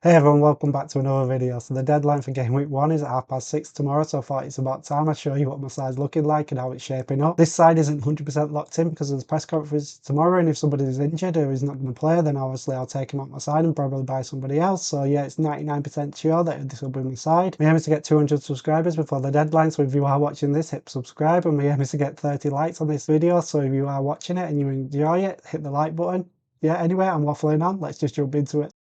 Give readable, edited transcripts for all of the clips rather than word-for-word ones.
Hey everyone, welcome back to another video. So the deadline for game week 1 is at 6:30 tomorrow, so I thought it's about time I show you what my side's looking like and how it's shaping up. This side isn't 100% locked in because there's press conference tomorrow, and if somebody is injured or is not going to play, then obviously I'll take him out my side and probably buy somebody else. So yeah, it's 99% sure that this will be my side. My aim is to get 200 subscribers before the deadline, so if you are watching this, hit subscribe, and my aim is to get 30 likes on this video, so if you are watching it and you enjoy it, hit the like button. Yeah, anyway, I'm waffling on, let's just jump into it.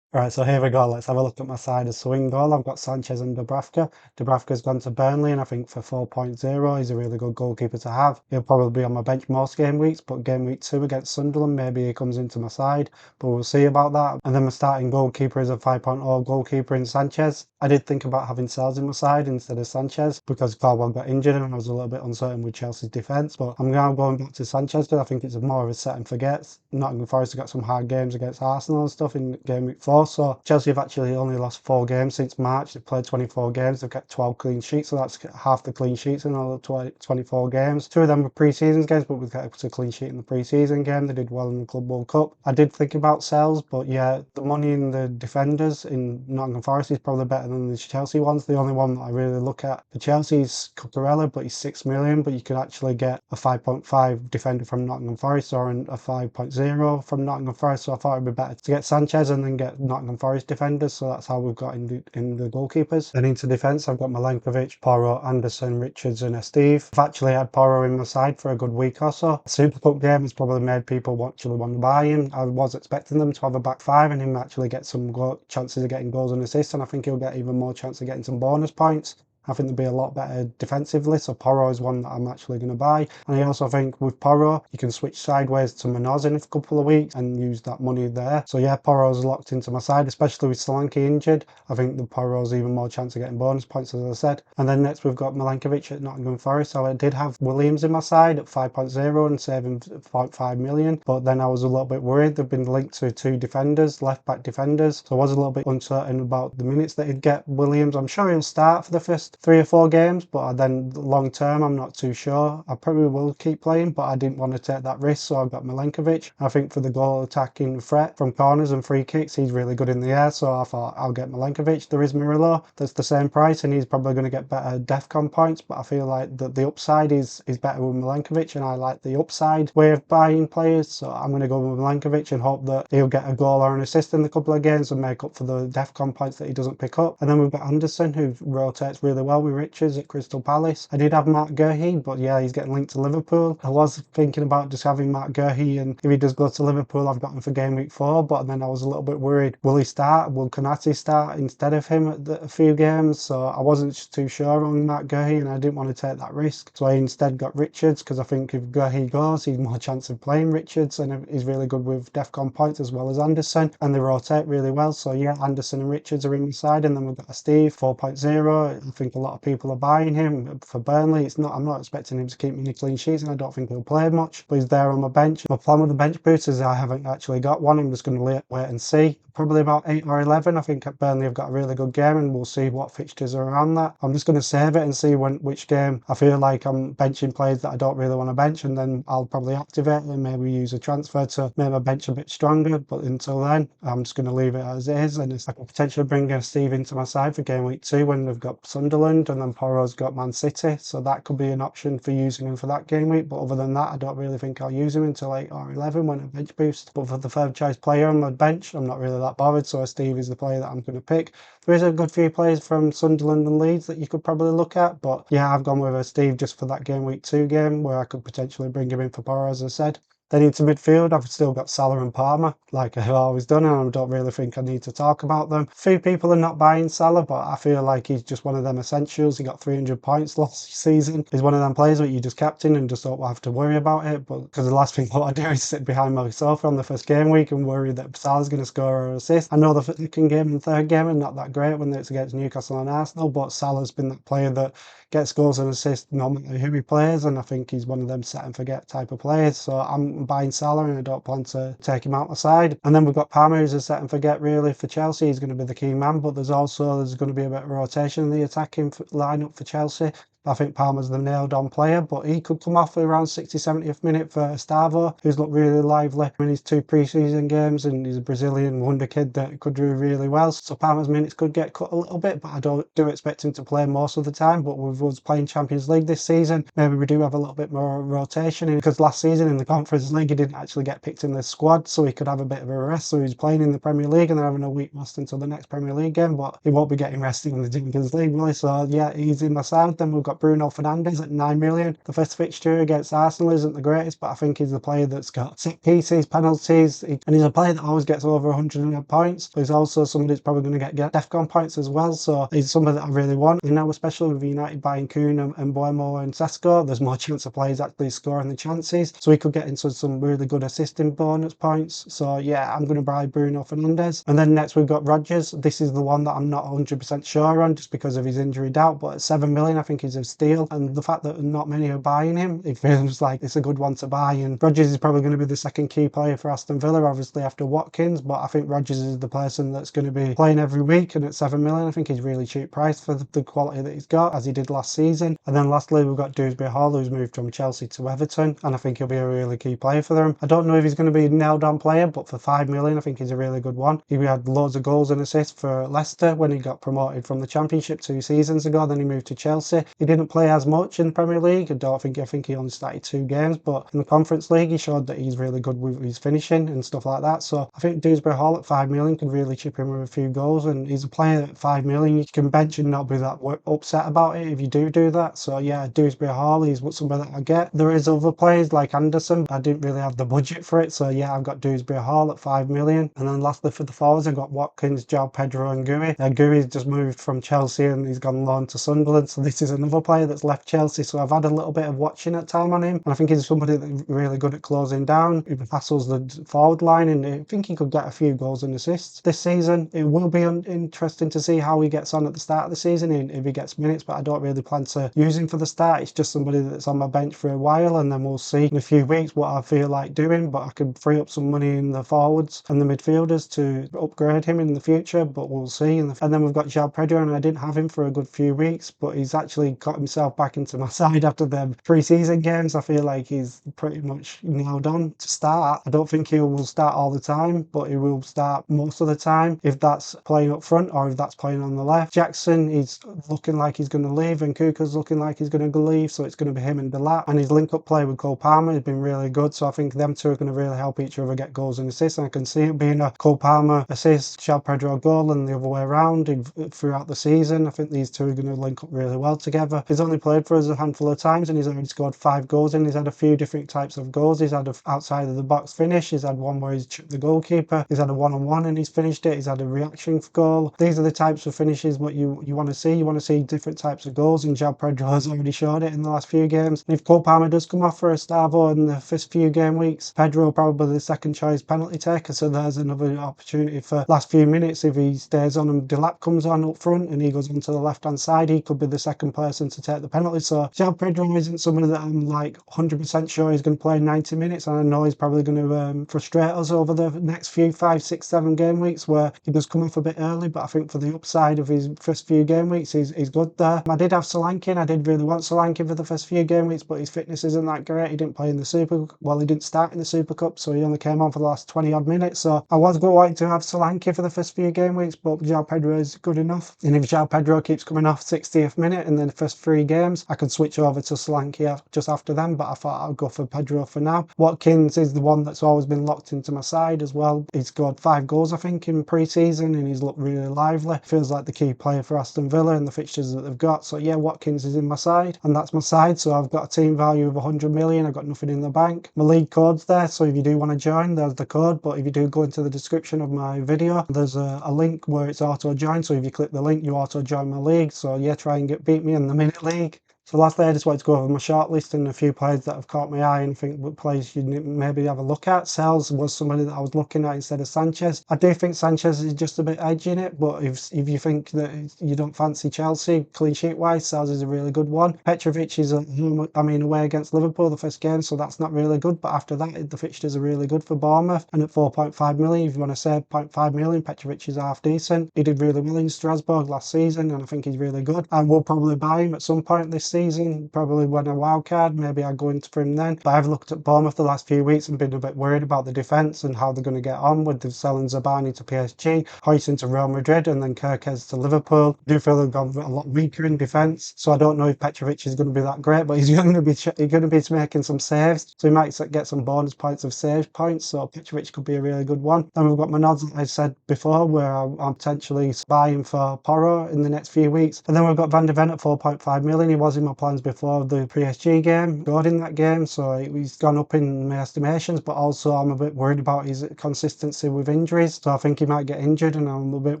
Right, so here we go. Let's have a look at my side of swing goal. I've got Sanchez and Dubravka. Dubravka's gone to Burnley, and I think for 4.0, he's a really good goalkeeper to have. He'll probably be on my bench most game weeks, but game week 2 against Sunderland, maybe he comes into my side, but we'll see about that. And then my starting goalkeeper is a 5.0 goalkeeper in Sanchez. I did think about having Sales in my side instead of Sanchez because Carwell got injured and I was a little bit uncertain with Chelsea's defence, but I'm now going back to Sanchez because I think it's more of a set and forget. Nottingham Forest have got some hard games against Arsenal and stuff in game week 4. So Chelsea have actually only lost 4 games since March. They've played 24 games. They've got 12 clean sheets, so that's half the clean sheets in all the 24 games. 2 of them were pre-season games, but we've got a clean sheet in the pre-season game. They did well in the Club World Cup. I did think about sales, but yeah, the money in the defenders in Nottingham Forest is probably better than the Chelsea ones. The only one that I really look at for Chelsea is Cucurella, but he's 6 million, but you could actually get a 5.5 defender from Nottingham Forest or a 5.0 from Nottingham Forest, so I thought it'd be better to get Sanchez and then get Nottingham Forest defenders, so that's how we've got in the goalkeepers. Then into defence, I've got Milenkovic, Porro, Anderson, Richards and Steve. I've actually had Porro in my side for a good week or so. The Super Cup game has probably made people actually want to buy him. I was expecting them to have a back 5 and him actually get some chances of getting goals and assists, and I think he'll get even more chance of getting some bonus points. I think they'll be a lot better defensively, so Porro is one that I'm actually going to buy. And I also think with Porro, you can switch sideways to Munoz in a couple of weeks and use that money there. So yeah, Porro's locked into my side, especially with Solanke injured. I think the Porro's even more chance of getting bonus points, as I said. And then next we've got Milenkovic at Nottingham Forest. So I did have Williams in my side at 5.0 and saving 0.5 million. But then I was a little bit worried. They've been linked to 2 defenders, left-back defenders. So I was a little bit uncertain about the minutes that he'd get. Williams, I'm sure he'll start for the first 3 or 4 games, but then long term I'm not too sure. I probably will keep playing, but I didn't want to take that risk, so I've got Milenkovic. I think for the goal attacking threat from corners and free kicks, he's really good in the air, so I thought I'll get Milenkovic. There is Mirillo, that's the same price, and he's probably going to get better DEFCON points, but I feel like that the upside is better with Milenkovic, and I like the upside way of buying players, so I'm going to go with Milenkovic and hope that he'll get a goal or an assist in a couple of games and make up for the DEFCON points that he doesn't pick up. And then we've got Anderson, who rotates really well with Richards at Crystal Palace. I did have Mark Guehi, but yeah, he's getting linked to Liverpool. I was thinking about just having Mark Guehi, and if he does go to Liverpool, I've got him for game week 4, but then I was a little bit worried. Will he start? Will Konate start instead of him at a few games? So I wasn't too sure on Mark Guehi, and I didn't want to take that risk. So I instead got Richards, because I think if Guehi goes, he's more chance of playing Richards, and he's really good with DEFCON points as well as Anderson, and they rotate really well. So yeah, Anderson and Richards are in the side, and then we've got a Steve 4.0. I think a lot of people are buying him for Burnley. I'm not expecting him to keep many clean sheets, and I don't think he'll play much, but he's there on my bench. My plan with the bench boost is I haven't actually got one. I'm just going to wait and see. Probably about 8 or 11. I think at Burnley have got a really good game, and we'll see what fixtures are around that. I'm just going to save it and see which game I feel like I'm benching players that I don't really want to bench, and then I'll probably activate and maybe use a transfer to make my bench a bit stronger. But until then, I'm just going to leave it as it is, and I can potentially bring Steve into my side for game week 2 when they've got Sunderland, and then Porro's got Man City, so that could be an option for using him for that game week. But other than that, I don't really think I'll use him until 8 or 11 when I bench boost. But for the third choice player on my bench, I'm not really that bothered, so Steve is the player that I'm going to pick. There is a good few players from Sunderland and Leeds that you could probably look at, but yeah, I've gone with a Steve just for that game week 2 game where I could potentially bring him in for Porro, as I said. Then into midfield, I've still got Salah and Palmer, like I've always done, and I don't really think I need to talk about them. A few people are not buying Salah, but I feel like he's just one of them essentials. He got 300 points last season. He's one of them players that you just captain and just don't have to worry about it, but because the last thing I want to do is sit behind my sofa on the first game week and worry that Salah's going to score or assist. I know the second game and third game are not that great when it's against Newcastle and Arsenal, but Salah's been that player that gets goals and assists no matter who he plays, and I think he's one of them set and forget type of players, so I'm buying Salah and I don't plan to take him out my side. And then we've got Palmer, who's a set and forget really for Chelsea. He's going to be the key man, but there's going to be a bit of rotation in the attacking lineup for Chelsea. I think Palmer's the nailed-on player, but he could come off around 60th, 70th minute for Stavo, who's looked really lively in his 2 pre-season games, and he's a Brazilian wonder kid that could do really well. So Palmer's minutes could get cut a little bit, but I do expect him to play most of the time. But with us playing Champions League this season, maybe we do have a little bit more rotation, because last season in the Conference League he didn't actually get picked in the squad, so he could have a bit of a rest. So he's playing in the Premier League and then having a week rest until the next Premier League game, but he won't be getting rested in the Champions League, really. So yeah, he's in my side. Then we've got Bruno Fernandes at 9 million. The first fixture against Arsenal isn't the greatest, but I think he's the player that's got set pieces, penalties, and he's a player that always gets over 100 points. But he's also somebody that's probably going to get DEFCON points as well, so he's somebody that I really want. And now, especially with United buying Kuhn and Buemo and Sesko, there's more chance of players actually scoring the chances, so he could get into some really good assisting bonus points. So yeah, I'm going to buy Bruno Fernandes. And then next we've got Rodgers. This is the one that I'm not 100% sure on just because of his injury doubt, but at 7 million I think he's a steal, and the fact that not many are buying him, it feels like it's a good one to buy. And Rodgers is probably going to be the second key player for Aston Villa, obviously after Watkins, but I think Rodgers is the person that's going to be playing every week, and at 7 million I think he's really cheap price for the quality that he's got, as he did last season. And then lastly we've got Dewsbury Hall, who's moved from Chelsea to Everton, and I think he'll be a really key player for them. I don't know if he's going to be a nailed on player, but for 5 million I think he's a really good one. He had loads of goals and assists for Leicester when he got promoted from the Championship 2 seasons ago. Then he moved to Chelsea. He didn't play as much in the Premier League. I think he only started 2 games, but in the Conference League he showed that he's really good with his finishing and stuff like that. So I think Dewsbury Hall at 5 million could really chip in with a few goals, and he's a player at 5 million you can bench and not be that upset about it if you do that. So yeah, Dewsbury Hall, he's somebody that I get. There is other players like Anderson. I didn't really have the budget for it, so yeah, I've got Dewsbury Hall at 5 million. And then lastly for the forwards, I've got Watkins, João Pedro and Gui. Gui's just moved from Chelsea and he's gone loan to Sunderland, so this is another player that's left Chelsea, so I've had a little bit of watching at time on him, and I think he's somebody that's really good at closing down. He hassles the forward line, and I think he could get a few goals and assists this season. It will be interesting to see how he gets on at the start of the season, if he gets minutes, but I don't really plan to use him for the start. It's just somebody that's on my bench for a while, and then we'll see in a few weeks what I feel like doing. But I could free up some money in the forwards and the midfielders to upgrade him in the future, but we'll see. And then we've got João Pedro, and I didn't have him for a good few weeks, but he's actually got himself back into my side after the pre-season games. I feel like he's pretty much nailed on to start. I don't think he will start all the time, but he will start most of the time, if that's playing up front or if that's playing on the left. Jackson, he's looking like he's going to leave, and Kuka's looking like he's going to leave, so it's going to be him and Delat. And his link-up play with Cole Palmer has been really good, so I think them two are going to really help each other get goals and assists, and I can see it being a Cole Palmer assist, João Pedro goal, and the other way around throughout the season. I think these two are going to link up really well together. He's only played for us a handful of times, and he's already scored 5 goals, and he's had a few different types of goals. He's had an outside of the box finish, he's had one where he's chipped the goalkeeper, he's had a one-on-one and he's finished it, he's had a reaction goal. These are the types of finishes what you want to see. You want to see different types of goals, and João Pedro has already showed it in the last few games. And if Cole Palmer does come off for a Stavo in the first few game weeks, Pedro probably the second choice penalty taker, so there's another opportunity for last few minutes. If he stays on and Delap comes on up front and he goes onto the left hand side, he could be the second person to take the penalty. So João Pedro isn't somebody that I'm like 100% sure he's going to play 90 minutes, and I know he's probably going to frustrate us over the next few 5, 6, 7 game weeks where he does come off a bit early, but I think for the upside of his first few game weeks he's good there. I did have Solanke, and I did really want Solanke for the first few game weeks, but his fitness isn't that great. He didn't play in the he didn't start in the Super Cup, so he only came on for the last 20 odd minutes, so I was going to have Solanke for the first few game weeks, but João Pedro is good enough. And if João Pedro keeps coming off 60th minute in the first 3 games, I can switch over to Solanke just after them, but I thought I'd go for Pedro for now. Watkins is the one that's always been locked into my side as well. He's scored 5 goals I think in pre-season, and he's looked really lively. Feels like the key player for Aston Villa and the fixtures that they've got. So yeah, Watkins is in my side, and that's my side. So I've got a team value of 100 million. I've got nothing in the bank. My league code's there, so if you do want to join, there's the code. But if you do go into the description of my video, there's a link where it's auto join, so if you click the link you auto join my league. So yeah, try and beat me in the minute league. So lastly, I just wanted to go over my shortlist and a few players that have caught my eye and think players you maybe have a look at. Sells was somebody that I was looking at instead of Sanchez. I do think Sanchez is just a bit edgy in it, but if you think that you don't fancy Chelsea, clean sheet wise, Sells is a really good one. Petrovic is away against Liverpool the first game, so that's not really good, but after that the fixtures are really good for Bournemouth, and at 4.5 million, if you want to save 0.5 million, Petrovic is half decent. He did really well in Strasbourg last season, and I think he's really good. I will probably buy him at some point this season, probably when a wild card, maybe I go into for him then. But I've looked at Bournemouth the last few weeks and been a bit worried about the defence and how they're going to get on with the selling Zabani to PSG, Hoyson to Real Madrid, and then Kirkez to Liverpool. I do feel they've gone a lot weaker in defence, so I don't know if Petrovic is going to be that great, but he's going to be making some saves, so he might get some bonus points of save points. So Petrovic could be a really good one. Then we've got my nods, like I said before, where I'm potentially buying for Porro in the next few weeks. And then we've got Van de Ven at 4.5 million. He was in my plans before the PSG game, scored in that game, so he's gone up in my estimations, but also I'm a bit worried about his consistency with injuries, so I think he might get injured, and I'm a bit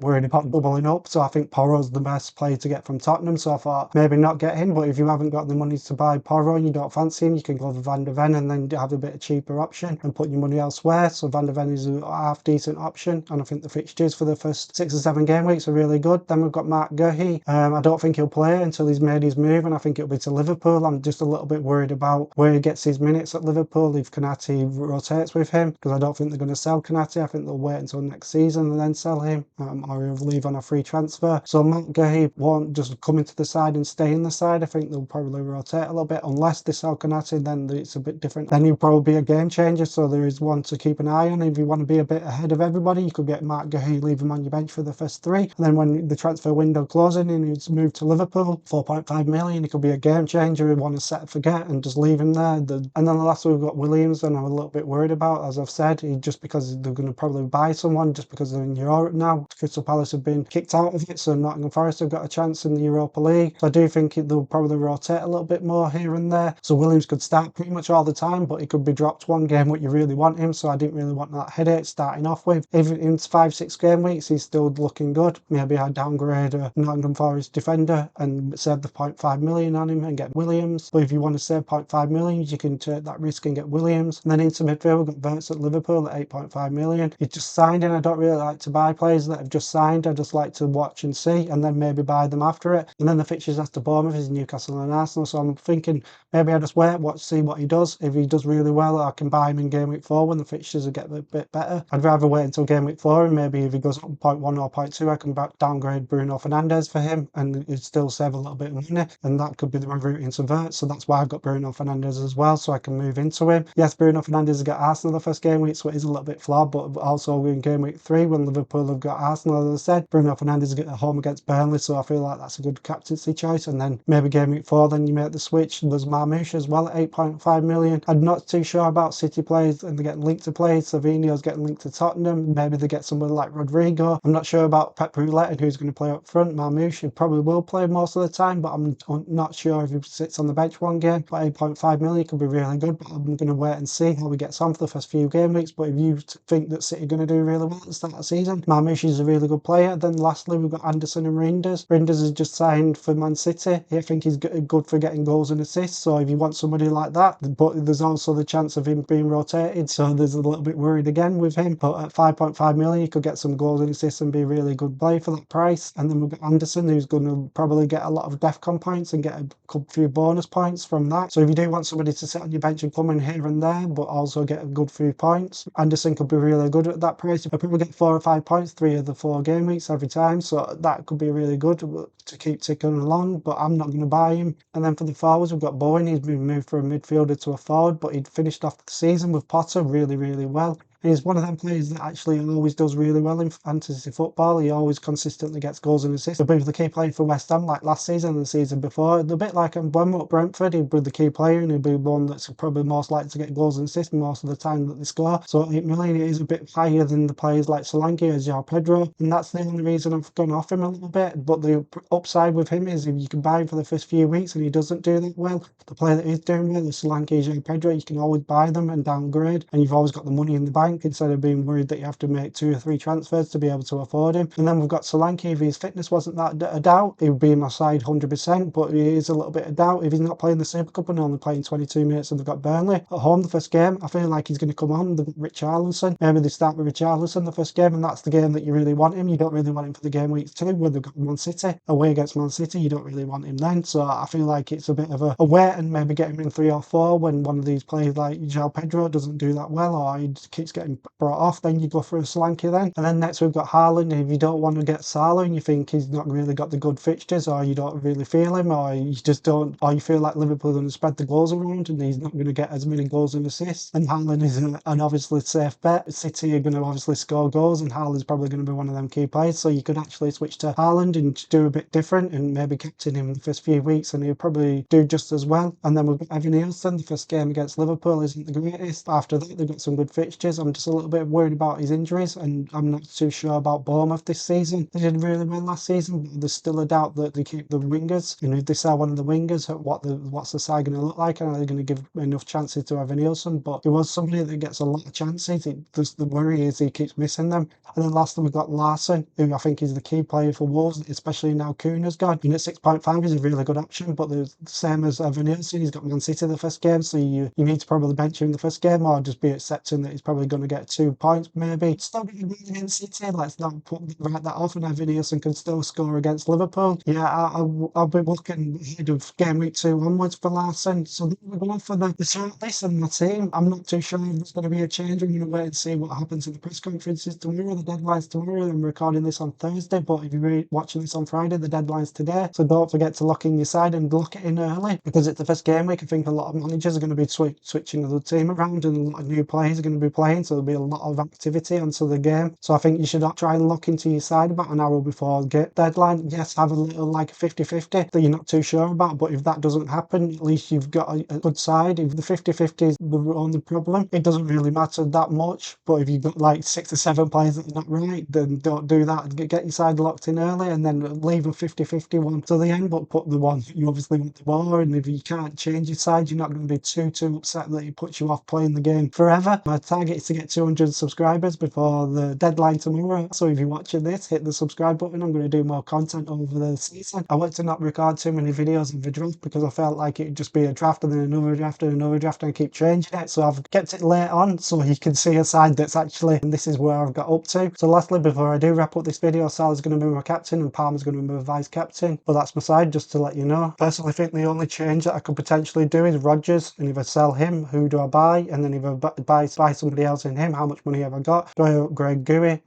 worried about doubling up. So I think Porro's the best player to get from Tottenham, so I thought maybe not get him, but if you haven't got the money to buy Porro and you don't fancy him, you can go for Van de Ven and then have a bit of cheaper option and put your money elsewhere. So Van de Ven is a half decent option, and I think the fixtures for the first 6 or 7 game weeks are really good. Then we've got Mark Guehi. I don't think he'll play until he's made his move, and I think it'll be to Liverpool. I'm just a little bit worried about where he gets his minutes at Liverpool if Konate rotates with him, because I don't think they're going to sell Konate. I think they'll wait until next season and then sell him, or he'll leave on a free transfer. So Mark Guehi won't just come into the side and stay in the side. I think they'll probably rotate a little bit, unless they sell Konate, then it's a bit different. Then he'll probably be a game changer, so there is one to keep an eye on. If you want to be a bit ahead of everybody, you could get Mark Guehi, leave him on your bench for the first 3, and then when the transfer window closes and he's moved to Liverpool, 4.5 million, he could be a game changer. You want to set and forget and just leave him there. And then the last we've got Williams, and I'm a little bit worried about, as I've said, just because they're going to probably buy someone just because they're in Europe now. Crystal Palace have been kicked out of it, so Nottingham Forest have got a chance in the Europa League. So I do think they'll probably rotate a little bit more here and there. So Williams could start pretty much all the time, but he could be dropped one game what you really want him, so I didn't really want that headache starting off with. Even in 5-6 game weeks, he's still looking good. Maybe I downgrade a Nottingham Forest defender and save the 0.5 million on him and get Williams. But if you want to save 0.5 million, you can take that risk and get Williams. And then into midfield, we've got Verts at Liverpool at 8.5 million. He just signed, and I don't really like to buy players that have just signed. I just like to watch and see, and then maybe buy them after it. And then the fixtures after Bournemouth is Newcastle and Arsenal, so I'm thinking maybe I just wait, watch, see what he does. If he does really well, I can buy him in game week 4 when the fixtures will get a bit better. I'd rather wait until game week 4, and maybe if he goes up 0.1 or 0.2, I can downgrade Bruno Fernandes for him, and he'd still save a little bit of money, and that could be the route into Verts. So that's why I've got Bruno Fernandes as well, so I can move into him. Yes, Bruno Fernandes has got Arsenal the first game week, so it is a little bit flawed, but also in game week 3 when Liverpool have got Arsenal, as I said, Bruno Fernandes get at home against Burnley, so I feel like that's a good captaincy choice. And then maybe game week 4, then you make the switch. There's Marmoush as well at 8.5 million. I'm not too sure about City players, and they're getting linked to players. Savinio's getting linked to Tottenham. Maybe they get somebody like Rodrigo. I'm not sure about Pep Roulette and who's going to play up front. Marmoush, he probably will play most of the time, but I'm not sure if he sits on the bench one game. But 8.5 million could be really good, but I'm going to wait and see how he gets on for the first few game weeks. But if you think that City are going to do really well at the start of the season, Marmoush is a really good player. Then lastly, we've got Anderson and Reinders. Reinders has just signed for Man City. I think he's good for getting goals and assists, so if you want somebody like that, but there's also the chance of him being rotated, so there's a little bit worried again with him. But at 5.5 million, you could get some goals and assists and be a really good play for that price. And then we've got Anderson, who's going to probably get a lot of DEFCON points and get a few bonus points from that. So if you do want somebody to sit on your bench and come in here and there, but also get a good few points, Anderson could be really good at that price. If people get 4 or 5 points 3 of the 4 game weeks every time, so that could be really good to keep ticking along, but I'm not going to buy him. And then for the forwards, we've got Bowen. He's been moved from a midfielder to a forward, but he'd finished off the season with Potter really, really well. He's one of them players that actually always does really well in fantasy football. He always consistently gets goals and assists. He'll be the key player for West Ham like last season and the season before. A bit like Brentford, he'll be the key player, and he'll be one that's probably most likely to get goals and assists most of the time that they score. So 8 million is a bit higher than the players like Solanke or João Pedro, and that's the only reason I've gone off him a little bit. But the upside with him is if you can buy him for the first few weeks and he doesn't do that well, the player that is doing well is Solanke, João Pedro. You can always buy them and downgrade, and you've always got the money in the bank instead of being worried that you have to make 2 or 3 transfers to be able to afford him. And then we've got Solanke. If his fitness wasn't that a doubt, he would be in my side 100%, but he is a little bit of doubt. If he's not playing the Super Cup and only playing 22 minutes and they've got Burnley at home the first game, I feel like he's going to come on the Richarlison. Maybe they start with Richarlison the first game, and that's the game that you really want him. You don't really want him for the game week 2 when they've got Man City. Away against Man City, you don't really want him then. So I feel like it's a bit of a wait and maybe get him in 3 or 4 when one of these players like João Pedro doesn't do that well, or he keeps getting getting brought off, then you go for a Solanke then. And then next we've got Haaland, and if you don't want to get Salah and you think he's not really got the good fixtures, or you don't really feel him, or you just don't, or you feel like Liverpool are going to spread the goals around and he's not going to get as many goals and assists, and Haaland is an obviously safe bet. City are going to obviously score goals and Haaland's probably going to be one of them key players, so you could actually switch to Haaland and do a bit different and maybe captain him in the first few weeks and he'll probably do just as well. And then we've got Evan Nielsen. The first game against Liverpool isn't the greatest. After that they've got some good fixtures. I'm just a little bit worried about his injuries, and I'm not too sure about Bournemouth this season. They did really well last season, but there's still a doubt that they keep the wingers. You know, if they sell one of the wingers, what's the side going to look like, and are they going to give enough chances to Evan Nielsen? But he was somebody that gets a lot of chances. The worry is he keeps missing them. And then lastly we've got Larson, who I think is the key player for Wolves, especially now Kuna's gone. And at 6.5 he's a really good option, but the same as Evan Nielsen, he's got Man City the first game, so you need to probably bench him the first game, or just be accepting that he's probably going to get 2 points maybe. Still getting good against City, let's not write that off, and Evan Nielsen can still score against Liverpool. Yeah, I'll be looking ahead of game week 2 onwards for Larson. So we're going for the shortlist and my team. I'm not too sure if there's going to be a change. I'm going to wait and see what happens at the press conferences tomorrow. The deadline's tomorrow. I'm recording this on Thursday, but if you're watching this on Friday, the deadline's today. So don't forget to lock in your side and lock it in early, because it's the first game week. I think a lot of managers are going to be switching the team around, and a lot of new players are going to be playing, so there'll be a lot of activity onto the game. So I think you should try and lock into your side about an hour before deadline. Yes, have a little like 50-50 that you're not too sure about, but if that doesn't happen, at least you've got a good side. If the 50-50 is the only problem, it doesn't really matter that much. But if you've got like 6 or 7 players that are not right, then don't do that. Get your side locked in early and then leave a 50-50 one to the end, but put the one you obviously want the more. And if you can't change your side, you're not going to be too upset that it puts you off playing the game forever. My target is to get 200 subscribers before the deadline tomorrow. So if you're watching this, hit the subscribe button. I'm going to do more content over the season. I want to not record too many videos of the draft because I felt like it'd just be a draft and then another draft and another draft, and I keep changing it. So I've kept it late on so you can see a side that's actually, and this is where I've got up to. So lastly, before I do wrap up this video, Salah's going to be my captain and Palmer's going to be my vice captain. But that's my side, just to let you know. Personally, I think the only change that I could potentially do is Rodgers, and if I sell him, who do I buy? And then if I buy somebody else in him, how much money have I got? Do I upgrade Gui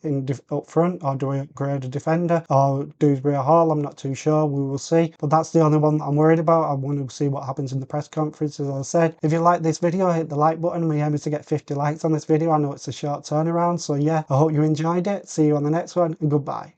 up front, or do I upgrade a defender, or Dewsbury or Hall? I'm not too sure. We will see. But that's the only one that I'm worried about. I want to see what happens in the press conference, as I said. If you like this video, hit the like button. My aim is to get 50 likes on this video. I know it's a short turnaround, so yeah, I hope you enjoyed it. See you on the next one, and goodbye.